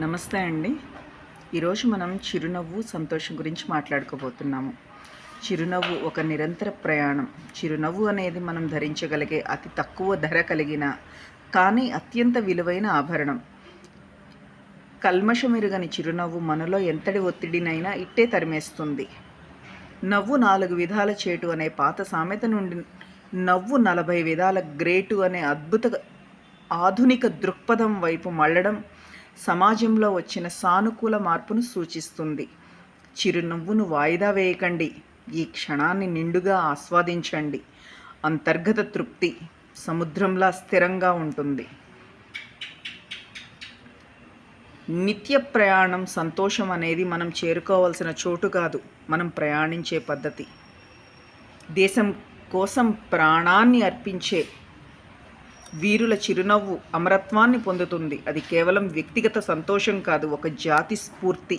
నమస్తే అండి. ఈరోజు మనం చిరునవ్వు, సంతోషం గురించి మాట్లాడుకోబోతున్నాము. చిరునవ్వు ఒక నిరంతర ప్రయాణం. చిరునవ్వు అనేది మనం ధరించగలిగే అతి తక్కువ ధర కలిగిన కానీ అత్యంత విలువైన ఆభరణం. కల్మషమెరుగని చిరునవ్వు మనలో ఎంతటి ఒత్తిడినైనా ఇట్టే తరిమేస్తుంది. నవ్వు 4 విధాల చేటు అనే పాత సామెత నుండి నవ్వు 40 విధాల గ్రేటు అనే ఆధునిక దృక్పథం వైపు మళ్ళడం సమాజంలో వచ్చిన సానుకూల మార్పును సూచిస్తుంది. చిరునవ్వును వాయిదా వేయకండి. ఈ క్షణాన్ని నిండుగా ఆస్వాదించండి. అంతర్గత తృప్తి సముద్రంలా స్థిరంగా ఉంటుంది. నిత్య ప్రయాణం సంతోషం అనేది మనం చేరుకోవాల్సిన చోటు కాదు, మనం ప్రయాణించే పద్ధతి. దేశం కోసం ప్రాణాన్ని అర్పించే వీరుల చిరునవ్వు అమరత్వాన్ని పొందుతుంది. అది కేవలం వ్యక్తిగత సంతోషం కాదు, ఒక జాతి స్ఫూర్తి.